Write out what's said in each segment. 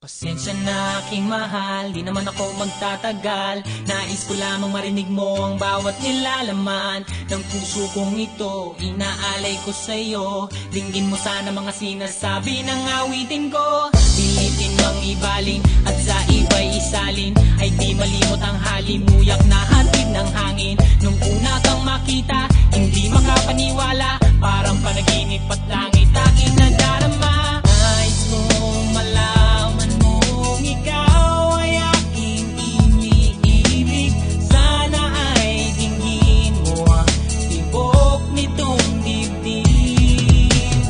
Pasensya na aking mahal, di naman ako magtatagal. Nais ko lamang marinig mo ang bawat nilalaman ng puso kong ito, inaalay ko sa'yo. Dinggin mo sana mga sinasabi ng awitin ko. Pilitin mang ibalin at sa iba'y isalin, ay di malimot ang halimuyak na hatid ng hangin. Nung una kang makita, hindi makapaniwala, parang panaginip at langit aking nadarama. Nais kong malaman mong ikaw ay aking iniibig. Sana ay dinggin mo ang tibok nitong dibdib.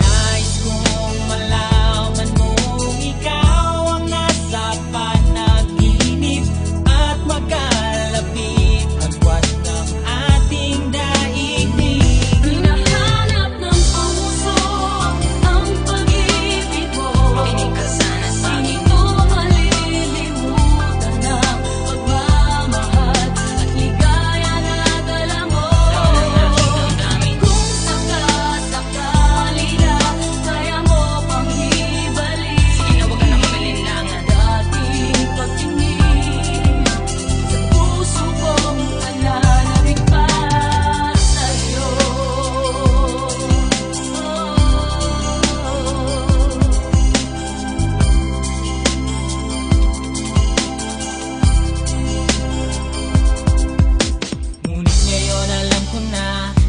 Nais kong malaman mong ikaw ang nasa panaginip at magkalapit agwat ng ating daigdig. Hinahanap ng puso ang pag-ibig mo. Makinig ka sana sa akin. Hindi ko malilimutan ang pagmamahal at ligaya na dala mo. Kung sakasakali na kaya mo pang ibalik, sige na, huwag ka na mag-alinlangan. Dating pagtingin sa puso kong nananabik pa sa'yo. Ngunit ngayon alam ko na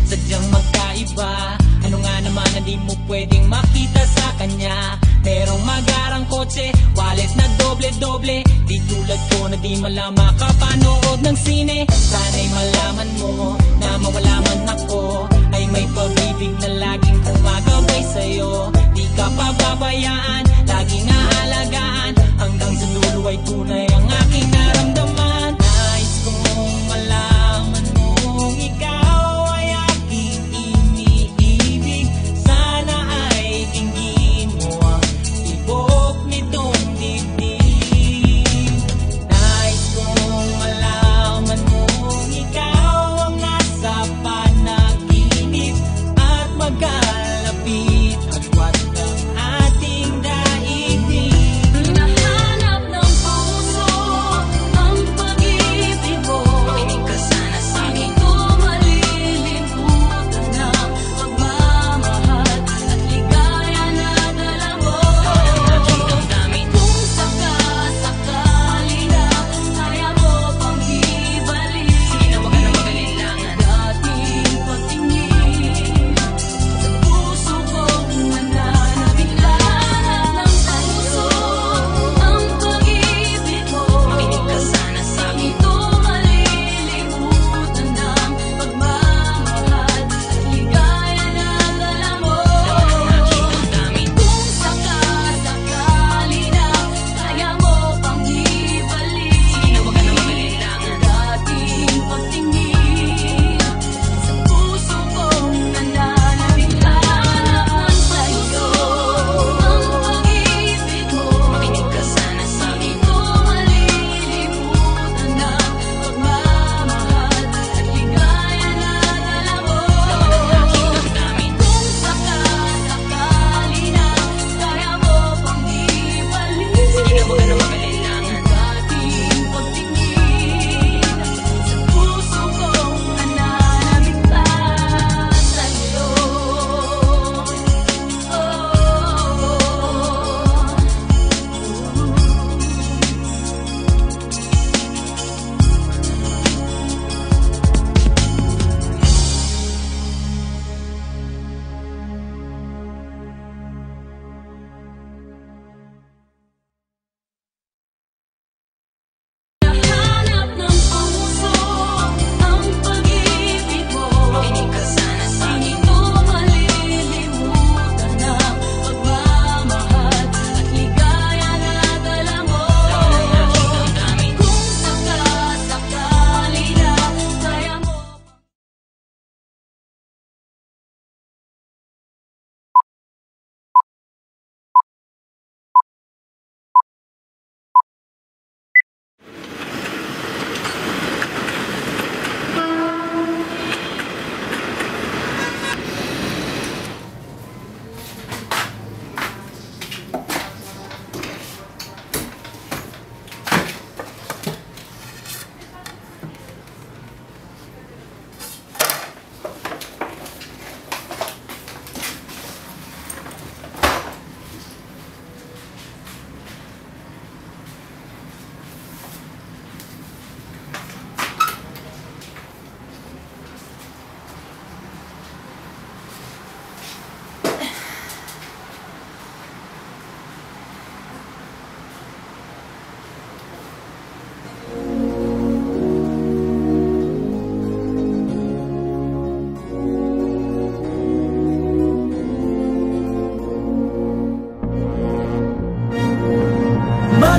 sadyang magkaiba. Ano nga naman na di mo pwedeng makita sa kanya? Merong magarang kotse, wallet na doble-doble, di tulad ko na di malam makapanood ng sine. Sana'y malaman mo na mawala man ako, ay may pag-ibig na laging gumagabay sa'yo. Di ka pababayaan, laging aalagaan, hanggang sa dulo ay tunay ang aking naramdaman. Nais kong malaman mong ikaw ay aking iniibig. Sana ay dinggin mo ang tibok nitong dibdib. Nais kong malaman mong ikaw ang nasa panaginip at magkalapit agwat ng ating daigdig.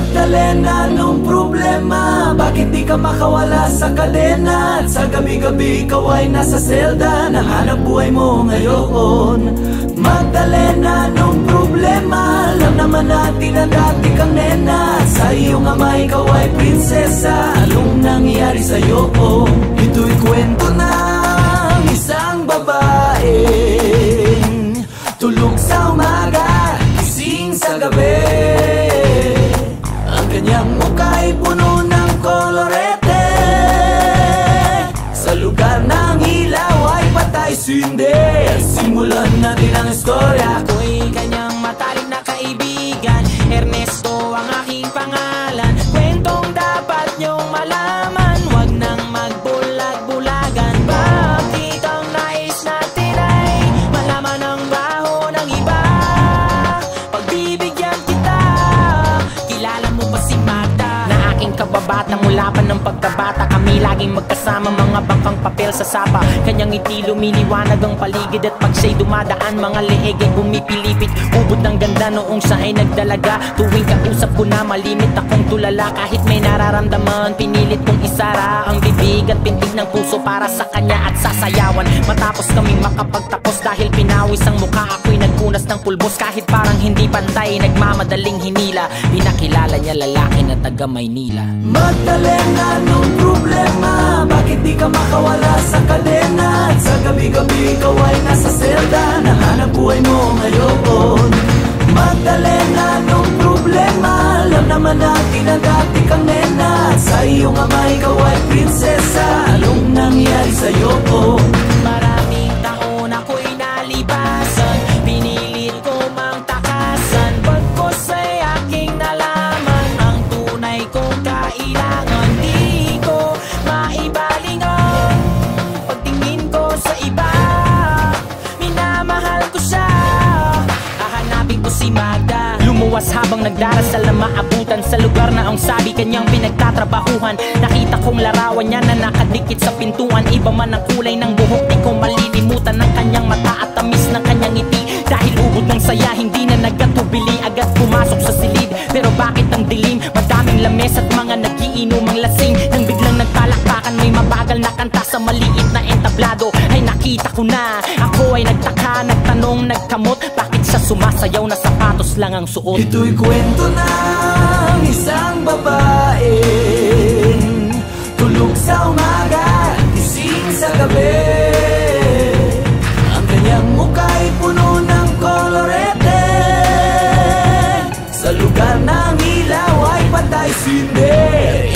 Magdalena, anong problema? Bakit di ka makawala sa kadena? At sa gabi-gabi ikaw ay nasa selda, nahanap buhay mo ngayon. Magdalena, anong problema? Alam naman natin na dati kang nena, at sa iyong ama ikaw ay prinsesa. Anong nangyari sa'yo? Ito'y kwento ng isang babaeng tulog sa umaga, gising sa gabi. Ang kanyang mukha ay puno ng kolorete. Sa lugar ng ilaw ay patay sindi. Simulan natin ang istorya. Ako'y kanyang matalik na kaibigan, Ernesto ang aking pangalan. Kwentong dapat niyong malaman, wag nang magbulag-bulagan. Bakit ang nais natin ay malaman ang baho ng iba? Pagbibigyan kita, kilala mo ba si Magda? Na aking kababata mula pa ng pagkabata, kami laging magkasama, mga bangkang papel sa sapa. Kanyang ngiti lumiliwanag ang paligid, at pag siya'y dumadaan, mga leeg ay bumipilipit. Ubod ng ganda noong siya ay nagdalaga. Tuwing kausap ko na malimit akong tulala, kahit may nararamdaman pinilit kong isara ang bibig at pintig ng puso para sa kanya at sasayawan. Matapos kaming makapagtapos, dahil pinawis ang mukha, ako'y nagpunas ng pulbos. Kahit parang hindi pantay, nagmamadaling hinila, pinakilala niya lalaki na taga Maynila. Magdalena, anong problema? Bakit di ka makawala sa kadena? At sa gabi-gabi ikaw ay nasa selda, nahanap buhay mo ngayon. Magdalena, anong problema? Alam naman natin na dati kang nena, at sa iyong ama ikaw ay prinsesa. Anong nangyari sa'yo? Maraming taon ako'y nalipasan, pinilit ko mang takasan. Pagkos ay aking nalaman ang tunay kong kailangan. Di ko maibalingan pagtingin ko sa iba, minamahal ko siya. Hahanapin ko si Magda, lumuwas habang nagdarasal na maabutan sa lugar na ang sabi kanyang pinagtatrabahuhan. Nakita kong larawan niya na nakadikit sa pintuan, iba man ang kulay ng buhok, di ko malilimutan ng kanyang mata at tamis ng kanyang ngiti. Dahil ubod ng saya, hindi na nagkatubili, agad pumasok sa silid. Pero bakit ang dilim? Madaming lames at mga nagiinomang lasing. Nang biglang nagpalakpakan, may mabagal na kanta sa maliit na entablado, ay nakita ko na. Ako ay nagtaka, nagtanong, nagkamot, bakit siya sumasayaw na sapatos lang ang suot? Ito'y kwento ng isang babaeng tulog sa umaga, gising sa gabi. Ang kanyang mukha ay puno ng kolorete. Sa lugar ng ilaw ay patay sindi.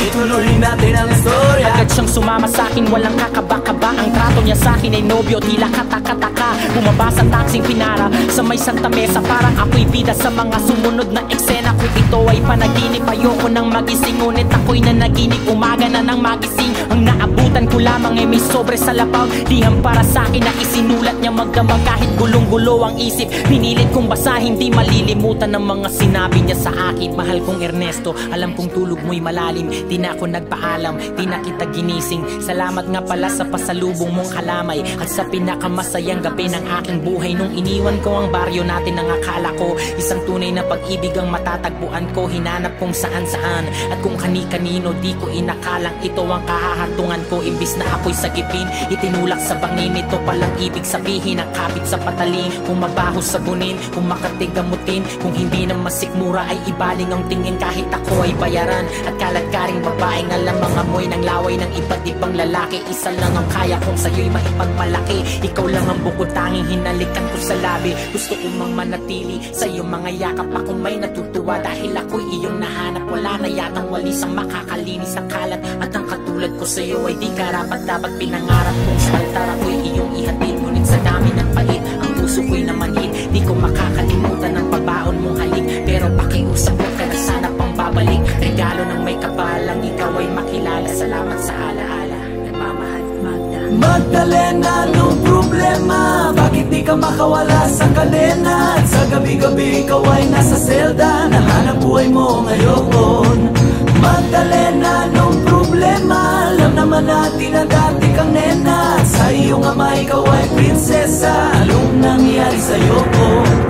Ituloy natin ang istorya. Agad siyang sumama sa'kin, walang kakaba-kaba. Ang trato niya sa'kin ay nobyo, tila kataka-taka. Bumaba sa taksing pinara sa may Santa Mesa, parang ako'y bida sa mga sumunod na eksena. Kung ito ay panaginip, ayoko nang magising, ngunit ako'y nanaginip, umaga na nang magising. Ang naabutan ko lamang ay may sobre sa labaw, liham para sa'kin na isinulat niya magdamag. Kahit gulong-gulo ang isip, pinilit kong basahin, di malilimutan ng mga sinabi niya sa akin. Mahal kong Ernesto, alam kong tulog mo'y malalim, di na ako nagpaalam, di na kita ginising. Salamat nga pala sa pasalubong mong kalamay, at sa pinakamasayang gabi ng aking buhay. Nung iniwan ko ang baryo natin, ang akala ko isang tunay na pag-ibig ang matatagpuan ko. Hinanap kung saan-saan at kung kani-kanino, di ko inakalang ito ang kahahantungan ko. Imbis na ako'y sagipin, itinulak sa bangin. Ito palang ibig sabihin, ang kapit sa patalim. Kung mabaho sabunin, kung makatigamutin, kung hindi na masikmura ay ibaling ang tingin. Kahit ako ay bayaran at kalat-karing babaeng alam ang amoy ng laway ng iba't ibang lalaki. Isa lang ang kaya kong sa'yo'y maipagmalaki, ikaw lang ang bukod tanging hinalikan ko sa labi. Gusto ko mang manatili sa iyong mga yakap, ako may natutuwa dahil ako'y iyong nahanap. Wala na yatang walis ang makakalinis ng kalat, at ang katulad ko sa'yo ay di karapat dapat pinangarap kong sa altar ako'y iyong ihatid. Ngunit sa dami ng pait, ang puso ko'y namanhid, di ko makakalimutan ang pagbaon mong halik. Pero pakiusap ko ka na sana pang babalik, regalo ng may kapalang ikaw ay makilala. Salamat sa alaala, nagmamahal Magda. Magdalena, anong problema? Bakit di ka makawala sa kadena? At sa gabi-gabi ikaw ay nasa selda, nahanap buhay mo ngayon. Magdalena, anong problema? Alam naman natin na dati kang nena, at sa iyong ama ikaw ay prinsesa. Anong nangyari sa'yo?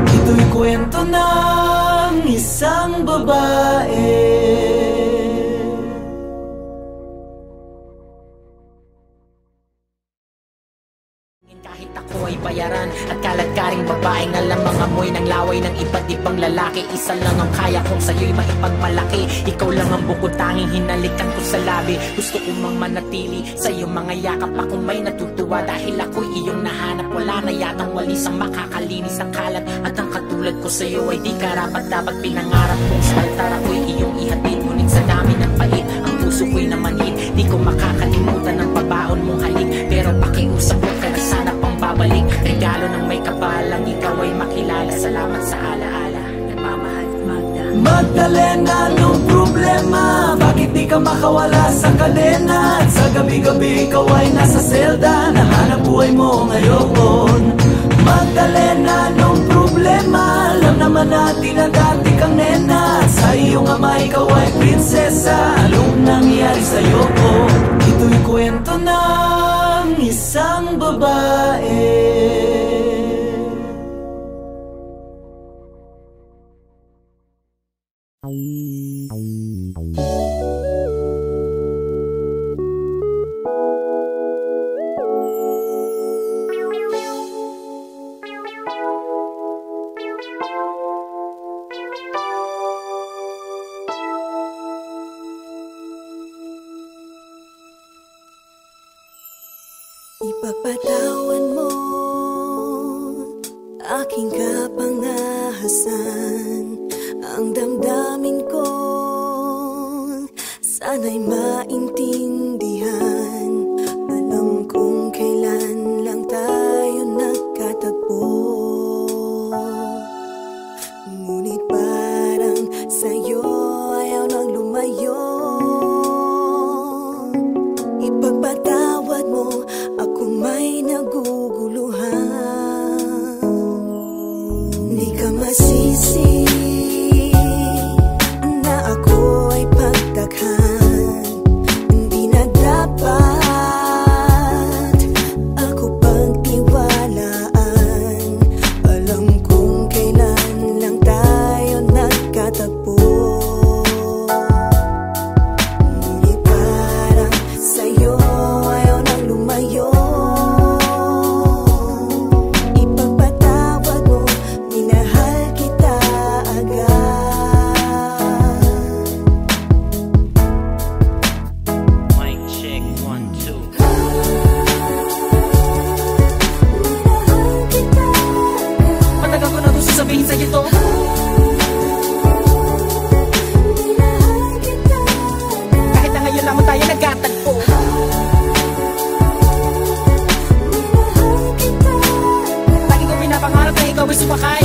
Ito'y kwento ng isang babae amoy ng laway ng iba't ibang lalaki. Isa lang ang kaya kong sa'yo'y maipagmalaki. Ikaw lang ang bukod tanging hinalikan ko sa labi. Gusto ko mang manatili sa iyong mga yakap. Akong may natutuwa dahil ako'y iyong nahanap. Wala na yatang walis ang makakalinis ng kalat. At ang katulad ko sa'yo ay di karapat dapat pinangarap kong sa altar ako'y iyong ihatid. Ngunit sa dami ng pait, ang puso ko'y namanhid. Di ko makakalimutan ang pabaon mong halik. Pero pakiusap ko ka na sana pang babalik. Regalo ng may kapalang ikaw ay makilala. Salamat sa alaala, nagmamahal Magda. Magdalena, anong problema? Bakit di ka makawala sa kadena? At sa gabi-gabi ikaw ay nasa selda. Nahanap buhay mo ngayon. Magdalena, anong problema? Alam naman natin na dati kang nena. At sa iyong ama ikaw ay prinsesa. Anong nangyari sa'yo? Ito'y kwento ng isang babae. Ipagpatawan mo aking kapangahasan. Ang damdamin ko sana'y maintindihan. Alam kong kailan lang tayo nagkatagpo. Ngunit parang sa'yo ayaw nang lumayo. Ipagpatawad mo, ako may naguguluhan. Di ka masisi na ako ay pagtakhan. Hindi na dapat ako pagtiwalaan. Alam kong kailan lang tayo nagkatagpo. Ngunit parang sa'yo ayaw nang lumayo. Ipagpatawad mo, minahal kita agad. Mic check, 1, 2. Minahal kita agad. Matagal ko na gusto sabihin sa'yo to. Minahal kita agad. Kahit na ngayon lamang tayo nagkatagpo. Minahal kita agad. Lagi ko pinapangarap na ikaw ay sumakay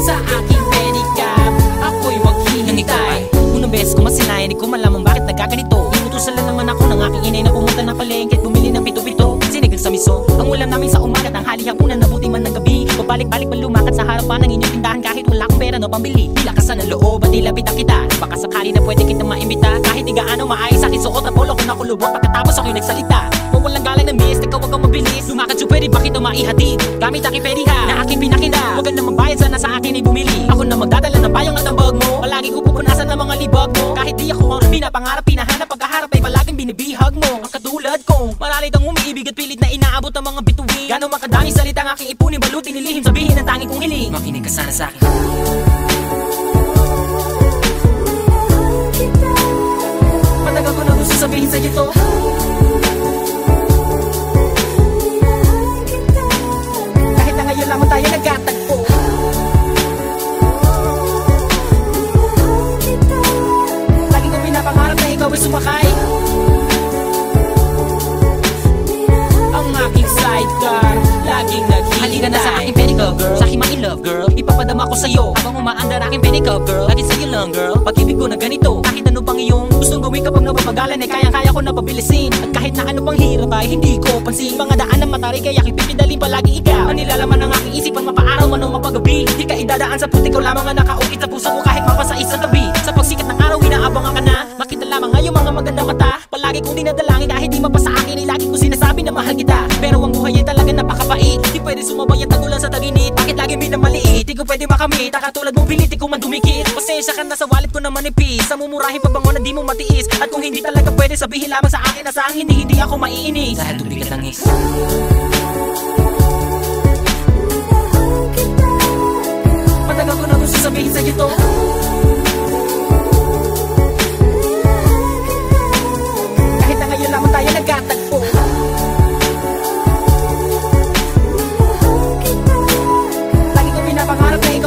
sa aking pedicab. Ako'y maghihintay. Unang beses ko masinayan, di ko malaman bakit nagkaganito. Inutusan lang naman ako ng aking inay na pumunta ng palengke at bumili ng pito-pito. Sinigang sa miso, ang ulam namin sa umaga at ang hali-hapunan na buti man ng gabi. Pabalik-balik man lumakad sa harapan ng inyong tindahan kahit wala akong pera na pambili. Di lakasan ng loob at nilapitan kita. Baka sakali na pwede kitang maimbita. Kahit di gaano maayos sa akin suot at polo ko na kulubot. Pagkatapos ako'y nagsalita, kung walang galang ng miss, ikaw wag kang mabilis. Lumakad so pwede ba kita maihatid? Gamit aking pediha na aking pinakinda. Huwag ka na magbayad, sana sa akin ay bumili. Ako na magdadala ng payong at ang bag mo. Palagi ko pupunasan ng mga libag mo. Kahit di ako ang pinapangarap, pinahanap, pagkaharap ay palaging binibihag mo. Ang katulad ko, maralit ang umiibig at pilit na inaabot ang mga bituin. Gano'ng makadaming salita ang aking ipunin, balutin, nilihim, sabihin ang tanging kong hiling. Makinig ka sana sa akin. Matagal ko na gusto sabihin sa'yo to. Kahit na ngayon lamang tayo nagkatagpo. Lagi ko pinapangarap na ikaw ay sumakay ang aking sidecar, laging naghihintay. Halika na sa aking pedicab, girl. Sa aking ma-in-love, girl. Ipapadama ko sa'yo habang umaandar aking pedicab, girl. Lagi sa'yo lang, girl. Pag-ibig ko na ganito, kahit ano pang iyong gustong gawin kapag napapagalan ay kaya-kaya ko na pabilisin. At kahit na ano pang hirap ay hindi ko pansin. Mga daan na matari kaya kipipidalin palagi ikaw. Ang nilalaman ng aking isipan, mapaaraw man o mapagabi. Di ka idadaan sa puti, ikaw lamang ang nakaukit sa puso ko kahit mapasa isang tabi. Sa pagsikat ng araw, inaabangan ka na. Makita lamang ngayong mga magandang mata. Palagi kong dinadalangin kahit di mapasa akin ay lagi kong sinasabi na mahal kita. Pero ang buhay ay talaga napakabait. Di pwede sumabay at tagulan sa taginit. Bakit lagi minamaliit? Di ko pwede makamit. Katulad mong pilit, di ko man dumikit. Pasensya ka na sa wallet ko na manipis. Sa mumurahin pabango na di mo matiis. At kung hindi talaga pwede, sabihin lamang sa akin na sa hindi ako maiinis. Dahil tubig at langis.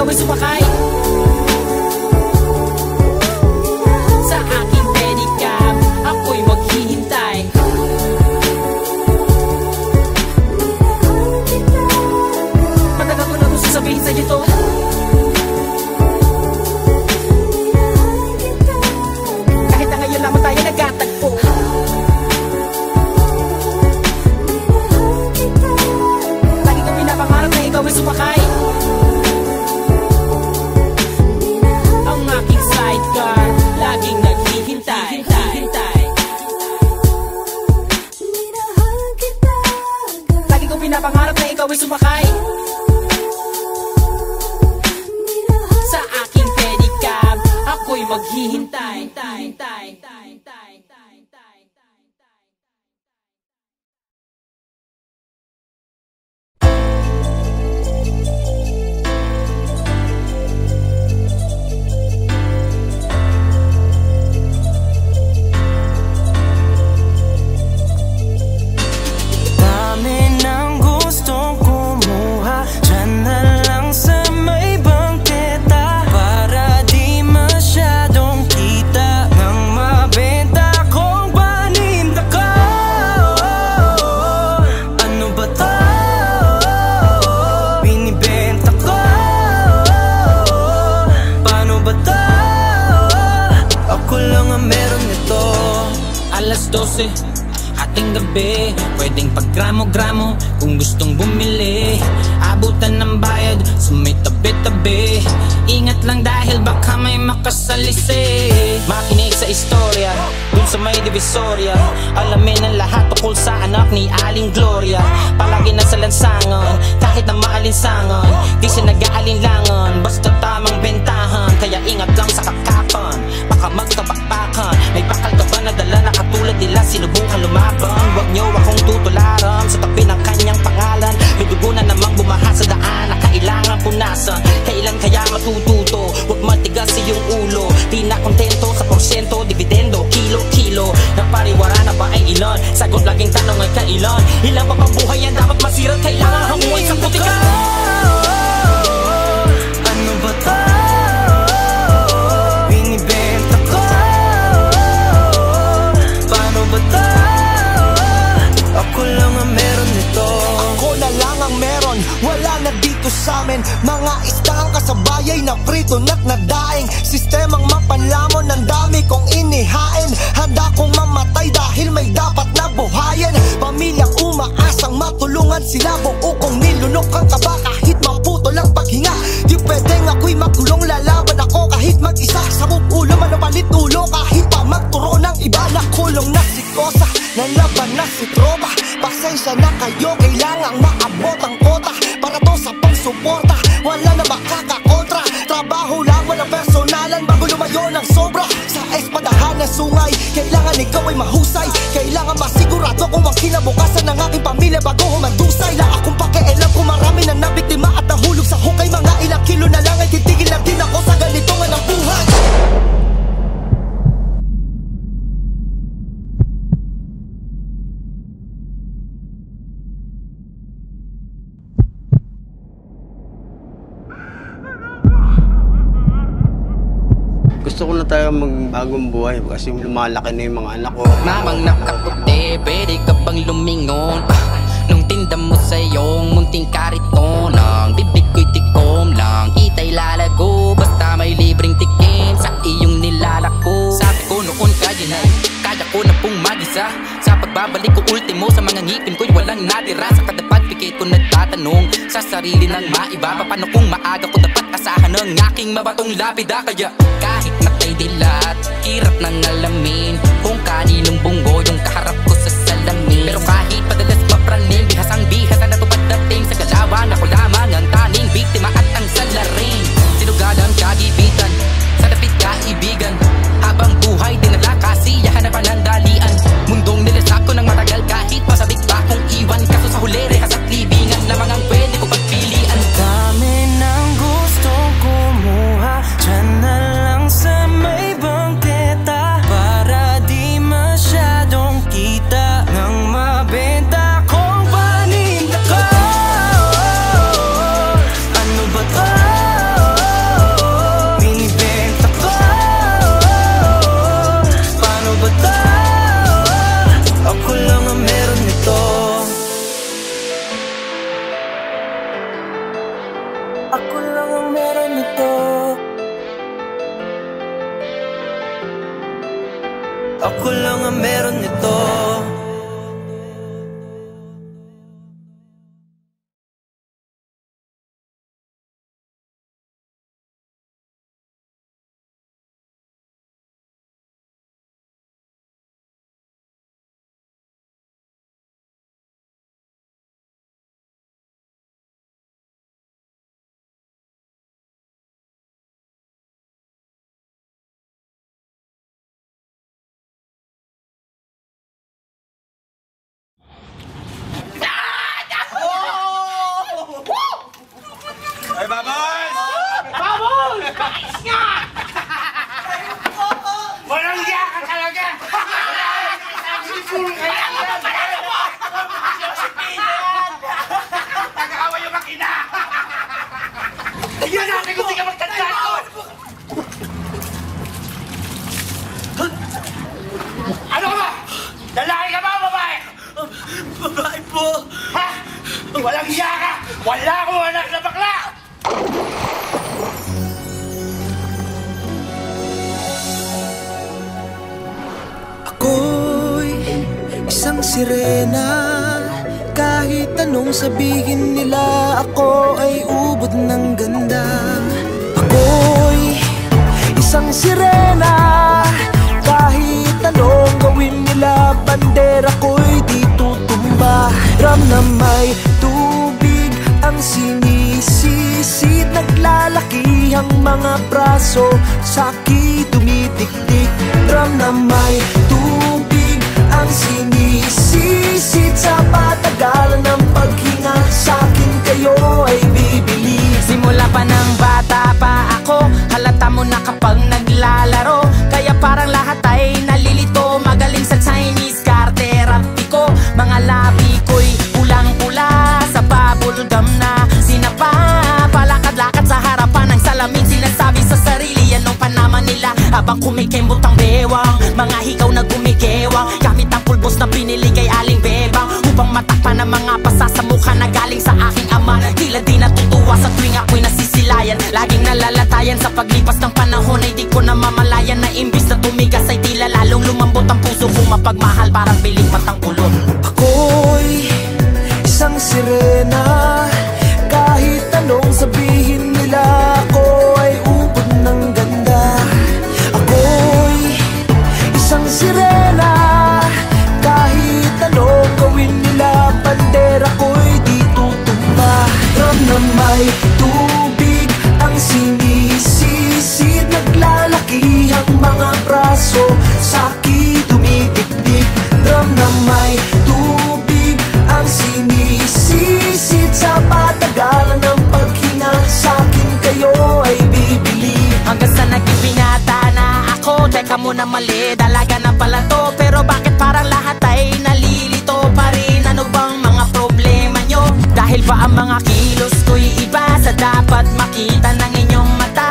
ikaw ay sumakay sa aking pedicab, ako'y maghihintay. Matagal ko na gusto sabihin sa'yo to, kahit na ngayon lamang tayo nagkatagpo. Lagi ko pinapangarap na ikaw ay sumakay ang aking sidecar, laging naghihintay. Lagi ko pinapangarap na ikaw ay sumakay sa aking pedicab, ako'y maghihintay. Dami ng gustong kumuha, dyan na lang sa may bangketa, para di masyadong kita nang mabenta kong paninda ko. Ano ba to? Binibenta ko. Paano ba to? Ako lang ang meron nito. Alas 12, ating gabi, pwedeng paggramo-gramo kung gustong bumili. Abutan ng bayad sa may tabi-tabi, ingat lang dahil baka may makasalisi. Makinig sa istorya dun sa may divisoria, alamin ang lahat tukol sa anak ni Aling Gloria. Palagi nasa lansangan, kahit na maalinsangan, di siya nag-aalinlangan, basta tamang bentahan. Kaya ingat lang sa kakapan, baka magkabakbakan. May bakal ka ba na dala na katulad nila, sinubukan lumaban? Huwag niyo akong tutularan sa tabi ng kanyang pangalan. May dugo na namang bumaha sa daan na kailangan punasan. Kailan kaya matututo? Huwag matigas iyong ulo. Di na kontento sa porsyento, dividendo, kilo-kilo. Napariwara na ba ay ilan? Sagot laging tanong ay kailan? Ilan pa bang buhay yan dapat masirat? Kailangan hamuin sa putika. Ano ba to? Binibenta ko. Paano ba to? Ako lang ang meron nito. Ako na lang ang meron, wala na dito sa'min. Mga istang kasabay ay naprito na't nadaing. Sistemang mapanlamon, ang dami kong inihain. Handa kong mamatay dahil may dapat na buhayin. Pamilyang umaasang matulungan sila, buo kong nilunok ang kaba kahit maputo lang paghinga. Di pwedeng ako'y magkulong, lalaban ako kahit mag-isa. Sabog ulo, manapalit ulo kahit pa magturo ng iba. Nakulong na si Kosa, nalaban na si Tropa. Pasensya na kayo, kailangang maabot ang kota para to sa pangsuporta. Wala na makakakontra, trabaho lang, walang personalan bago lumayo ng sobra. Sa espadahan ng sungay, kailangan ikaw ay mahusay. Kailangan masigurado kung ang kinabukasan ng aking pamilya bago humandusay. La akong pakialam kung marami na nabiktima at nahulog sa hukay. Mga ilang kilo na lang ay titigil na din ako sa ganito nga ng buhay. Gusto ko na tayo magbagong buhay kasi lumalaki na yung mga anak ko. Mamang nakaputi, pwede ka bang lumingon? Nung tinda mo sa iyong munting kariton, ang bibig ko'y tikom lang, kita'y lalago. Basta may libreng tikim sa iyong nilalako. Sabi ko noon kaya ko na pong mag-isa. Sa pagbabalik ko ultimo, sa mga ngipin ko'y walang natira. Sa kada pagpikit ko nagtatanong sa sarili ng maiba, paano kung maaga ko dapat asahan ng aking mabatong lapida. Kaya kahit matay dilat, hirap nang alamin kung kaninong bunggo yung kaharap ko sa salamin. Pero kahit padalas mapraning, bihasang bihas na natupad dating sa galawan, ako lamang ang tanging biktima at ang salarin. Sinugad ang kagibitan, sa dapit kaibigan, habang buhay dinala kasiyahan na panandalian. Mundong nilasap ko ng matagal kahit masabik pa kong iwan. Kaso sa huli, rehas at libingan lamang ang pwede ko pagpilian. Dami ng gustong kumuha, dyan na lang sa may bangketa, para di masyadong kita nang mabenta Ako lang ang meron nito. Ay, Babos! Babos! Bakit nga? Walang iya ka talaga! Nag-aaway yung makina! Tignan natin kung di ka magtandaan ko! Ano ka ba? Lalaki ka ba o babae? Babae po. Ha? Walang iya ka! Wala akong anak na bakla! Ako'y isang sirena. Kahit anong sabihin nila, ako ay ubod ng ganda. Ako'y isang sirena. Kahit anong gawin nila, bandera ko'y di tutumba. Ram na may tubig ang sinisisid, naglalaki ang mga braso, sa'ki tumitiktik. Ram na may tubig ang sinisisid, sa patagalan ng paghinga, sa'kin kayo ay bibili. Simula pa ng bata pa ako, halata mo na kapag naglalaro. Kaya parang lahat ay nalilito, magaling sa Chinese karterapy ko. Mga labi ko'y pulang-pula, sa bubblegum na sinapa. Palakad-lakad sa harapan ng salamin, sinasabi sa sarili anong panama nila. Habang kumikembot ang bewang, mga hikaw na gumigewang, gamit ang pulbos na pinili kay Aling Bebang, upang matakpan ang mga pasa sa mukha na galing sa aking ama. Tila di natutuwa sa tuwing ako'y nasisilayan, laging nalalatayan sa paglipas ng panahon. Ay di ko na mamalayan na imbis na tumigas ay tila lalong lumambot ang puso ko. Mapagmahal parang piling patang ulot. Ako'y isang sirena. Kahit anong sabihin nila, ako ay ubod ng ganda. Ako'y isang sirena. Kahit anong gawin nila, bandera ko'y di tutumba. Ram na may tubig ang sinisisid, naglalaki ang mga braso, sa'ki tumitiktik. Ram na may tubig ang sinisisid, sa patagalan ng paghinga, sa'kin kayo ay bibili. Hanggang sa naging binata na ako, teka muna mali, dalaga na pala to. Pero bakit parang lahat ay nalilito pa rin? Ano bang mga problema nyo? Dahil ba ang mga kilos ko'y iba sa dapat makita ng inyong mata?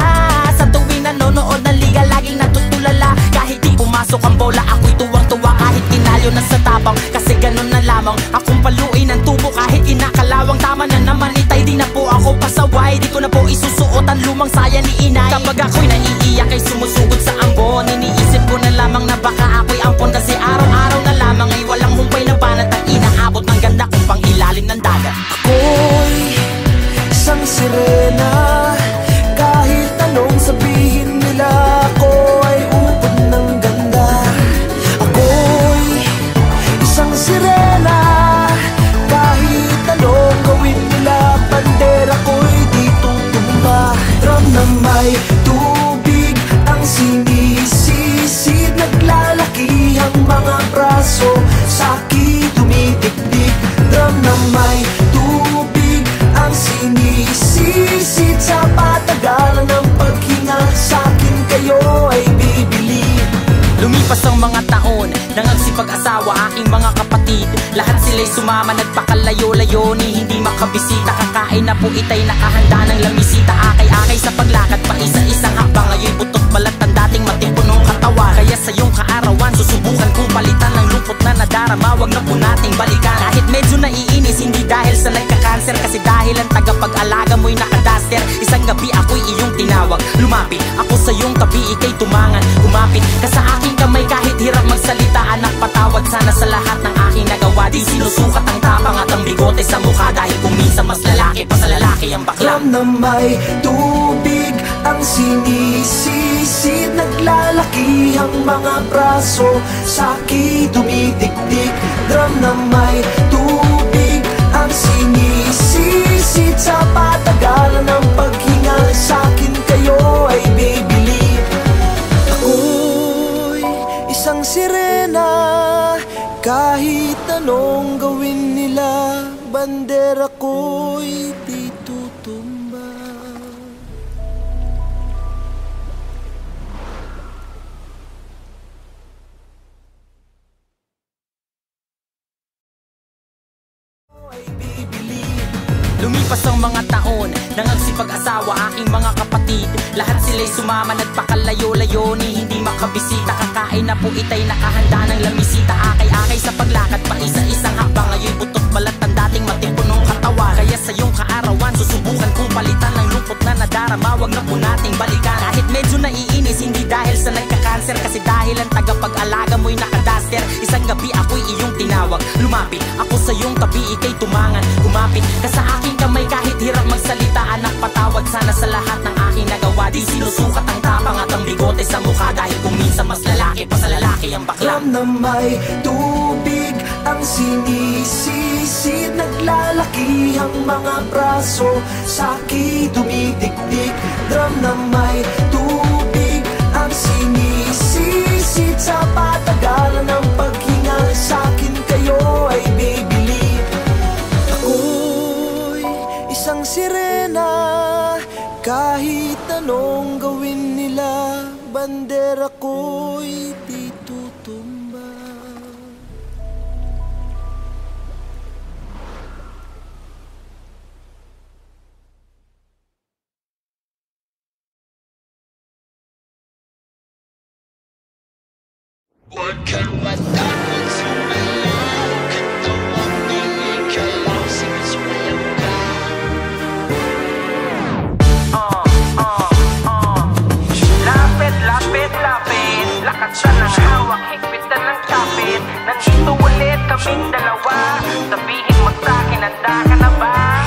Sa tuwing nanonood ng liga, laging natutulala. Kahit di pumasok ang bola, ako'y tuwang-tuwa. Kahit tinalo na sa tabang, kasi ganun na lamang. Akong paluin ang tubo kahit inakalawang. Tama na naman itay, di na po ako pasaway. Di ko na po isusuot ang lumang saya ni inay. Kapag ako'y naiiyak ay sumusugod sa ambon, iniisip ko na lamang na baka ako'y ampon. Kasi araw-araw na lamang ay walang humpay na banat ang inaabot ng ganda kong pang ilalim ng dagat. Ako'y isang sirena. Kahit anong sabihin nila, ako ay ubod ng ganda. Ako'y isang sirena. Kahit anong gawin nila, bandera ko'y di tutumba. Ram na may tubig ang sinisisid, naglalaki ang mga braso, sa'ki tumitiktik. Ram na may tubig ang sinisisid, sa patagalan ng paghinga, sa'kin kayo ay bibili. Lumipas ang mga taon, nangagsipag-asawa aking mga kapatid. Lahat sila'y sumama, nagpakalayo-layo ni hindi makabisita. Kakain na po itay nakahanda ng lamisita. Akay-akay sa paglakad pa isa-isang hakbang. Ngayon'y butot balat ang dating matipunong katawan. Kaya sa iyong kaarawan, susubukan kong palitan ng lungkot na nadarama. Wag na po nating balikan. Kahit medyo naiinis, hindi dahil sa nagka-cancer, kasi dahil ang tagapag-alaga mo'y nakadaster. Isa Isang gabi ako'y iyong tinawag, lumapit ako sa iyong tabi, ika'y tumangan. Kumapit ka sa aking kamay kahit hirap magsalita. Anak, patawad sana sa lahat ng aking nagawa. Di sinusukat ang tapang at ang bigote sa mukha, dahil kung minsan mas lalaki pa sa lalaki ang bakla. Drum na may tubig ang sinisisid, naglalaki ang mga braso, sa'ki tumitiktik. Drum na may tubig ang sinisisid, sa patagalan ng paghinga sa'kin kayo ay bibili. Ako'y isang sirena, kahit anong gawin nila, bandera ko'y di tutumba. Lumipas ang mga taon, nangagsipag-asawa aking mga kapatid. Lahat sila'y sumama, nagpakalayo-layo ni hindi makabisita. Kakain na po itay nakahanda ng lamisita. Akay-akay sa paglakad pa isa-isang hakbang. Ngayon butot balat ang dating matipunong katawan. Kaya sa iyong kaarawan, susubukan kong palitan ng lungkot na nadarama. Wag na po nating balikan. Kahit medyo naiinis, hindi dahil sa nagka-cancer, kasi dahil ang tagapag-alaga mo'y nakadaster. Isang gabi ako'y iyong tinawag, lumapit ako sa iyong tabi, ika'y tumangan. Kumapit ka sa aking kamay kahit hirap magsalita. Anak, patawad sana sa lahat ng aking nagawa. Di sinusukat ang tapang at ang bigote sa mukha, dahil kung minsan mas lalaki pa sa lalaki ang bakla. Drum na may tubig ang sinisisid, naglalaki ang mga braso, sa'ki tumitiktik. Drum na may tubig ang sinisisid, sa patagalan ng paghinga sa'kin kayo ay bibili. Ako'y isang sirena, kahit anong gawin nila, bandera ko'y di tutumba. What can what diamonds in my life? Ito ang iniikalaw, sinusuwayaw ka. Lapit, lapit, lapit, lakatan ng hawak, higpitan ng kapit. Nandito ulit kaming dalawa, sabihin mo sa'kin, handa ka na ba?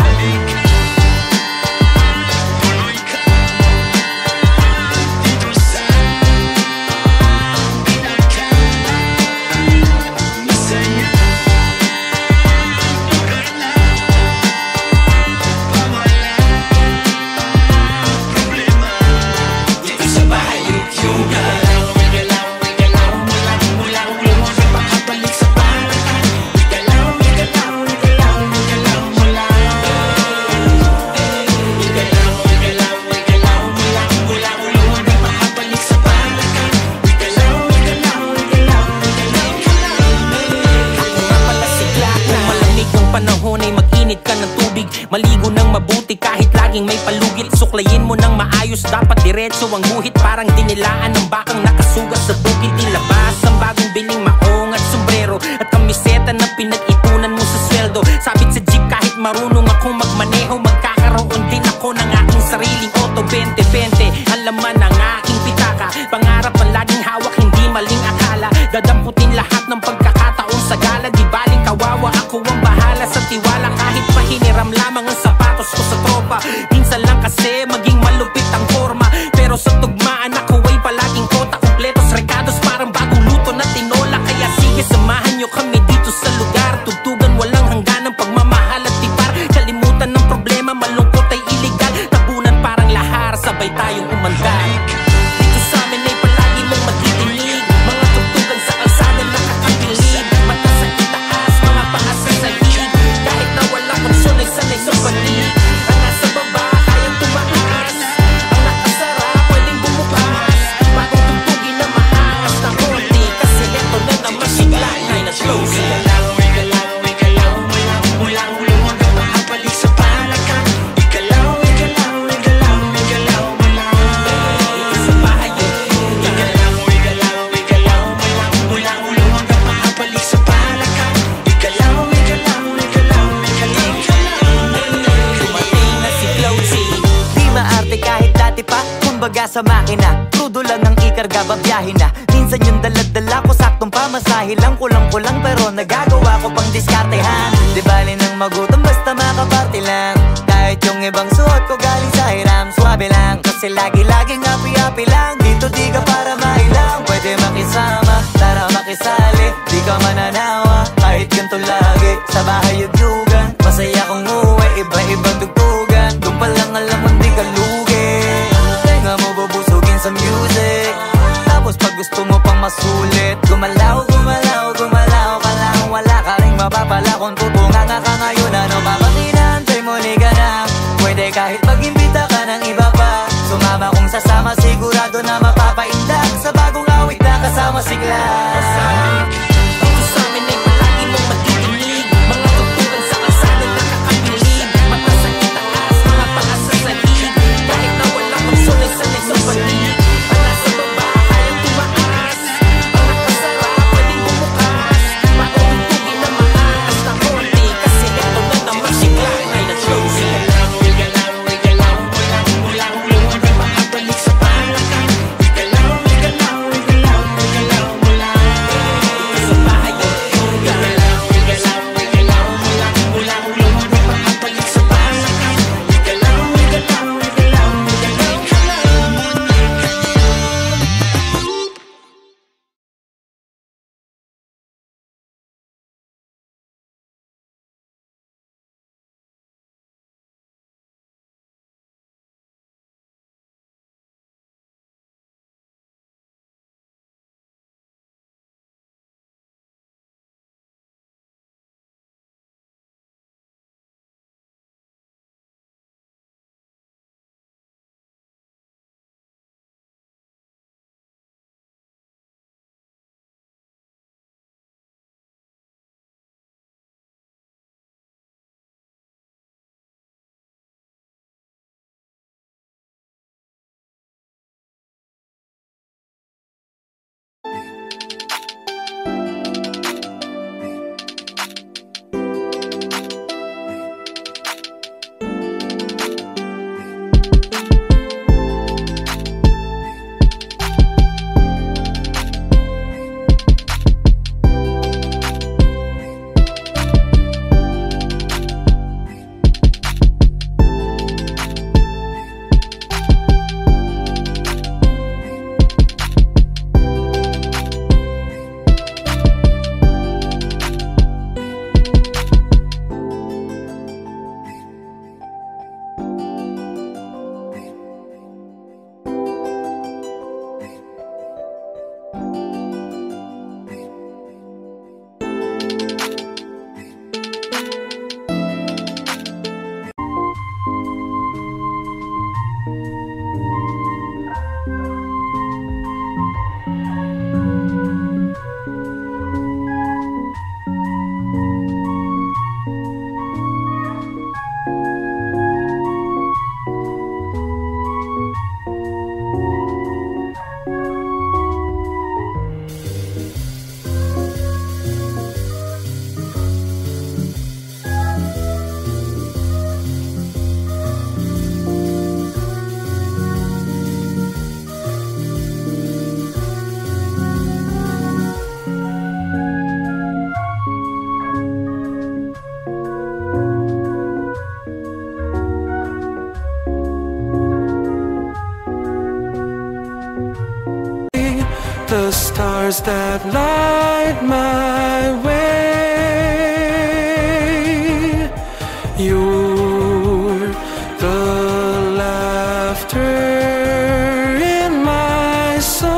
Maligo ng mabuti kahit laging may palugit. Suklayin mo ng maayos, dapat diretso ang guhit. Parang dinilaan ng bakang nakasugat sa bukid. Ilabas ang bagong biling maong at sombrero at kamiseta na pinag-ipunan mo sa sweldo. Sabit sa jeep kahit marunong akong magmaneho, magkakaroon din ako ng aking sariling auto. 20-20 ang laman ng aking pitaka. Pangarap ang laging hawak, hindi maling akala. Dadamputin lahat ng pagkakataon sa gala. Di baling kawawa, ako ang bahala sa tiwala. Kahit pahiniram lamang ang sapatos ko sa tropa. Minsan lang kasi maging malupit ang forma, pero sa tugmaan ako ay palaging kota. Kompletos recados parang bagong luto na tinola. Kaya sige, samahan nyo kami dito sa lugar. Tugtugan walang hanggan ng pagmamahal at tipar. Kalimutan ng problema, malungkot ay iligal. Tabunan parang lahar, sabay tayong umandar. Dito sa amin ay palagi mong matidinig mga tugtugan sa kalsada nakakabilib. Mata sa itaas, mga paa sa sahig. Kahit na walang opsyon ay sanay sa panig. Ang nasa baba, kayang tumaas. Ang nakasarap, pwedeng bumukas. Bagong tugtugin na maangas na konti, kasi eto na naman si Blackline at Rosie. kumbaga sa makina. Crudo lang ang ikarga, babiyahin na. Minsan yung daladala ko, saktong pamasahe lang. Kulang-kulang pero nagagawa ko pang diskartehan. Di bali nang magutom basta makaparte lang. Kahit yung ibang suot ko galing sa hiram, swabe lang. Kasi lagi-laging happy-happy lang. Dito di ka para mailang. Pwede makisama, tara makisali. Di ka mananawa, kahit ganito lagi. Sa bahay yugyugan, masaya kong uwi. Iba-ibang tugtugan, doon pa lang alam mo di ka lugi. Tenga mo bubusugin sa music. Tapos pag gusto mo pang masulit, gumalaw, gumalaw, gumalaw ka lang. Wala ka rin mapapala kung tubungan ka ngayon. Ano pa ba kinahantay mo, ni ka na? Pwede kahit mag-imbita ka ng iba pa. Sumama kung sasama, sigurado na mapapaindak sa bagong awit na kasama si Glass. Dito sa amin ay palagi mong matikinig. Mga tugtugan sa kalsada nakakabilib. Mata sa itaas, mga paa sa salig. Kahit na walang magsunay-sanay sa palig. Pala sa baba, kayang tumaas. Ang nakasara, pwedeng bumukas. Matutugin na maangas na konti. Kasi ito na naman si Glass ay nag-close. The stars that light my way. You're the laughter in my soul,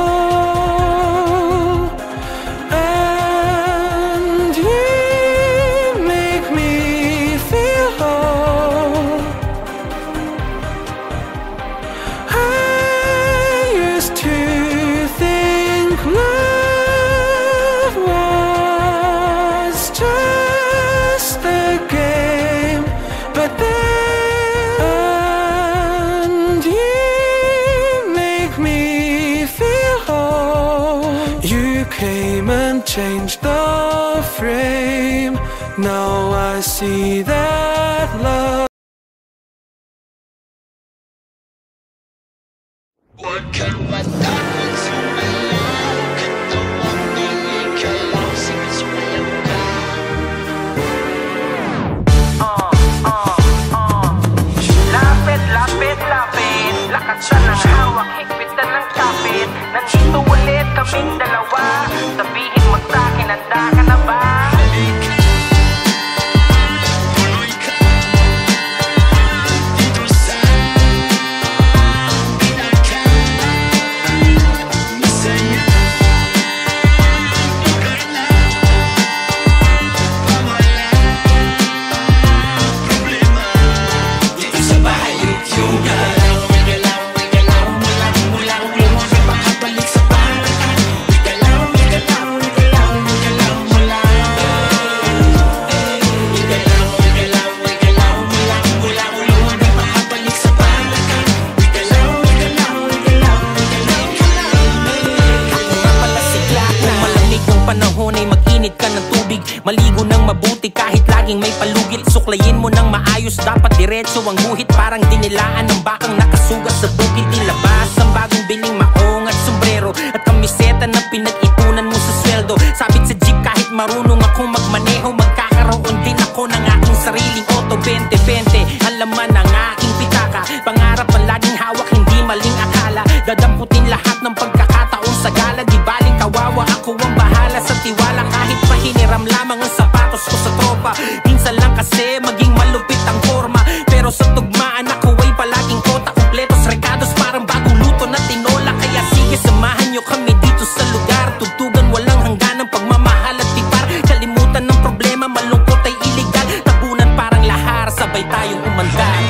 and you make me feel whole. I used to love was just a game, but then you make me feel whole. You came and changed the frame. Now I see that love Huwag kang matakot sumayaw, ganito ang tingin ka lang, sige sumayaw ka. Lapit, lapit, lapit, lakas siya ng hawak, higpitan ng kapit. Nandito ulit kaming dalawa, sabihin mo sa'kin, handa ka na ba? Maligo ng mabuti kahit laging may palugit. Suklayin mo ng maayos, dapat diretso ang guhit. Parang dinilaan ng bakang nakasugat sa bukid. Ilabas ang bagong biling maong at sombrero at kamiseta na pinag-ipunan mo sa sweldo. Sabit sa jeep kahit marunong akong magmaneho, magkakaroon din ako ng aking sariling auto 2020. Ang laman ng aking pitaka, pangarap ang laging hawak, hindi maling akala. Dadamputin lahat ng pagkakataon sa gala. Di baling kawawa, ako ang bahala sa tiwala. Kahit mahiniram lamang ang sapatos ko sa tropa. Minsan lang kasi maging malupit ang forma, pero sa tugmaan ako ay palaging kota. Kompletos recados parang bagong luto na tinola. Kaya sige samahan nyo kami dito sa lugar. Tugtugan walang hanggan ng pagmamahal at tipar. Kalimutan ng problema, malungkot ay iligal. Tabunan parang lahar, sabay tayong umandar.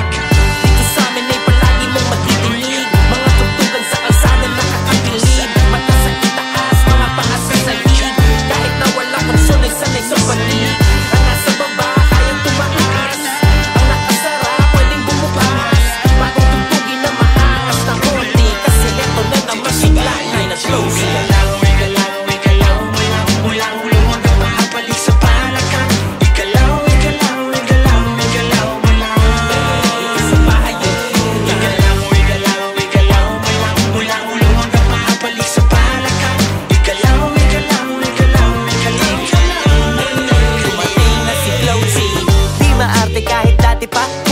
Dito sa amin ay palagi mong matidinig mga tugtugan sa kalsada nakakapilig. Mata sa itaas, mga paa sa sahig. Kahit na walang opsyon ay sanay sa panig. Ang nasa baba kayang tumaas, ang nakasara pwedeng bumukas. Bagong tugtugin na maangas na konti, kasi eto na naman sigla na nag-close.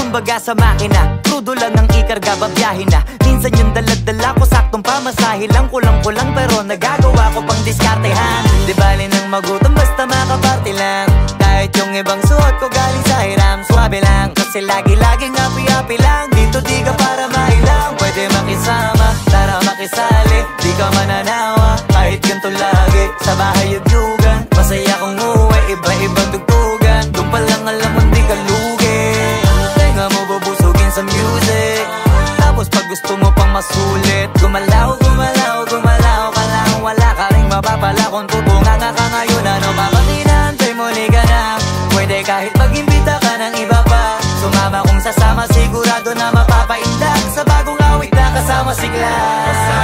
Kumbaga sa makina, crudo lang ang ikarga, babiyahin na. Minsan yung daladala ko, saktong pamasahe lang. Kulang-kulang pero nagagawa ko pang diskartehan. Di bali nang magutom basta makaparte lang. Kahit yung ibang suot ko galing sa hiram, swabe lang. Kasi lagi-laging happy-happy lang. Dito di ka para mailang, pwede makisama, tara makisali. Di ka mananawa, kahit ganito lagi. Sa bahay yugyugan, masaya kong uwi, iba-ibang tugtugan. Doon pa lang alam mo di ka lugi, mo bubusugin sa music. Tapos pag gusto mo pang masulit, gumalaw, gumalaw, gumalaw ka lang. Wala ka rin mapapala kung tutunga nga ka ngayon. Ano pa ba tinantay mo, liga na? Pwede kahit mag-imbita ka ng iba pa. Sumama kung sasama, sigurado na mapapaindak sa bagong awit na kasama si Glass.